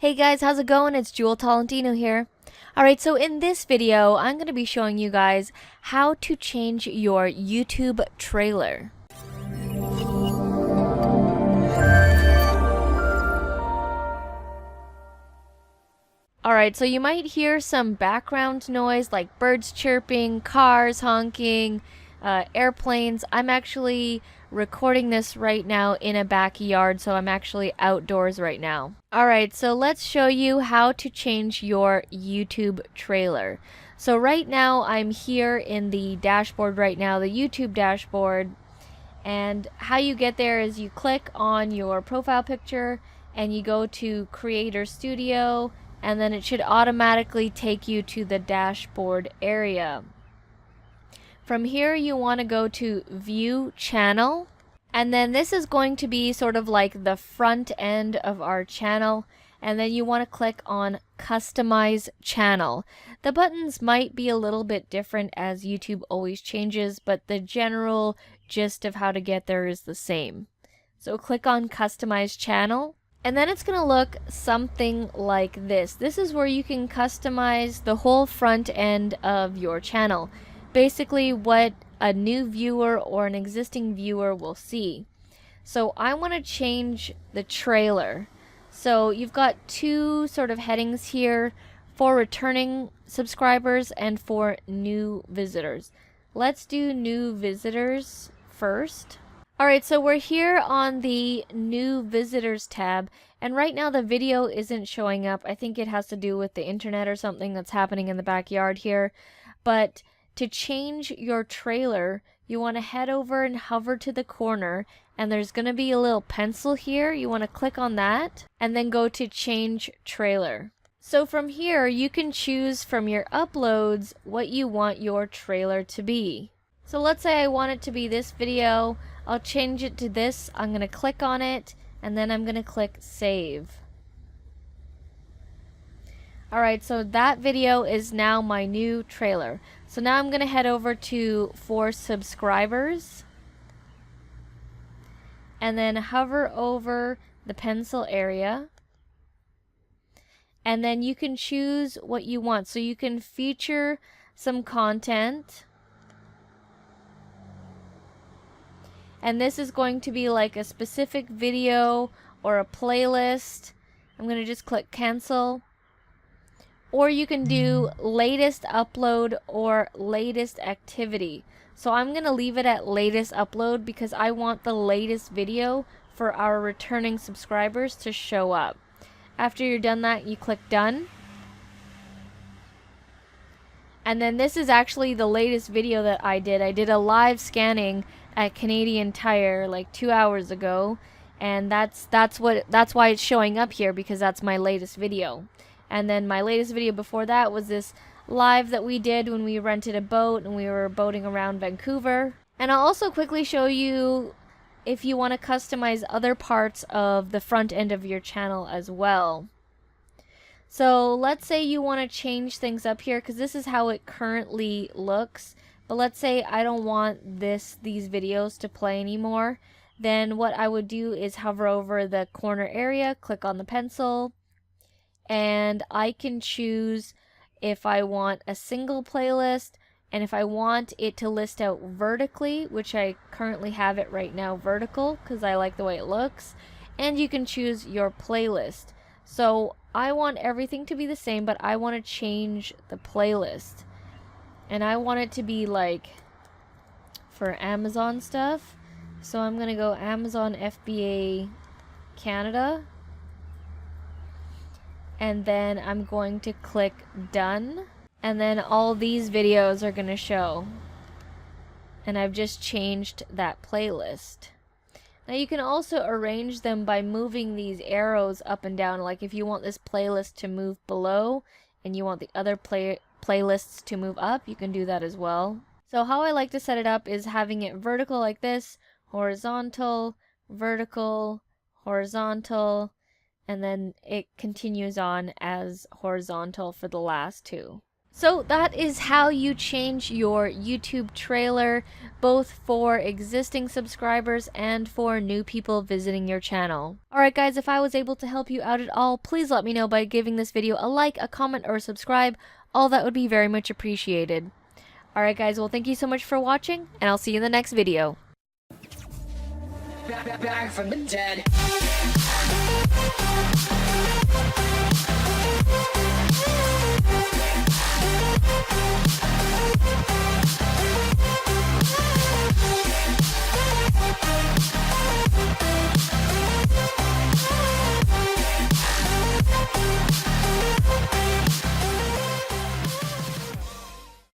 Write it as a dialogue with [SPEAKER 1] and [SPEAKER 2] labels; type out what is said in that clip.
[SPEAKER 1] Hey guys, how's it going? It's Jewel Tolentino here. Alright, so in this video, I'm going to be showing you guys how to change your YouTube trailer. Alright, so you might hear some background noise like birds chirping, cars honking, airplanes. I'm actually recording this right now in a backyard, so I'm actually outdoors right now. Alright, so let's show you how to change your YouTube trailer. So right now I'm here in the dashboard right now, the YouTube dashboard, and how you get there is you click on your profile picture and you go to Creator Studio, and then it should automatically take you to the dashboard area. From here you want to go to View Channel, and then this is going to be sort of like the front end of our channel, and then you want to click on Customize Channel. The buttons might be a little bit different as YouTube always changes, but the general gist of how to get there is the same. So click on Customize Channel, and then it's going to look something like this. This is where you can customize the whole front end of your channel. Basically what a new viewer or an existing viewer will see. So I want to change the trailer. So you've got two sort of headings here for returning subscribers and for new visitors. Let's do new visitors first. Alright, so we're here on the new visitors tab, and right now the video isn't showing up. I think it has to do with the internet or something that's happening in the backyard here. But to change your trailer, you want to head over and hover to the corner, and there's going to be a little pencil here. You want to click on that and then go to Change Trailer. So from here you can choose from your uploads what you want your trailer to be. So let's say I want it to be this video. I'll change it to this. I'm going to click on it and then I'm going to click Save. Alright, so that video is now my new trailer. So now I'm going to head over to For Subscribers and then hover over the pencil area, and then you can choose what you want. So you can feature some content, and this is going to be like a specific video or a playlist. I'm going to just click Cancel. Or you can do latest upload or latest activity. So I'm going to leave it at latest upload because I want the latest video for our returning subscribers to show up. After you're done that, you click Done. And then this is actually the latest video that I did. I did a live scanning at Canadian Tire like 2 hours ago, and that's why it's showing up here, because that's my latest video. And then my latest video before that was this live that we did when we rented a boat and we were boating around Vancouver. And I'll also quickly show you if you want to customize other parts of the front end of your channel as well. So let's say you want to change things up here, because this is how it currently looks. But let's say I don't want these videos to play anymore. Then what I would do is hover over the corner area, click on the pencil, and I can choose if I want a single playlist and if I want it to list out vertically, which I currently have it right now vertical because I like the way it looks. And you can choose your playlist. So I want everything to be the same, but I want to change the playlist. And I want it to be like for Amazon stuff. So I'm going to go Amazon FBA Canada. And then I'm going to click Done. And then all these videos are going to show. And I've just changed that playlist. Now you can also arrange them by moving these arrows up and down. Like if you want this playlist to move below and you want the other playlists to move up, you can do that as well. So how I like to set it up is having it vertical like this, horizontal, vertical, horizontal, and then it continues on as horizontal for the last two. So that is how you change your YouTube trailer, both for existing subscribers and for new people visiting your channel. Alright guys, if I was able to help you out at all, please let me know by giving this video a like, a comment, or a subscribe. All that would be very much appreciated. Alright guys, well thank you so much for watching, and I'll see you in the next video.
[SPEAKER 2] Back from the dead.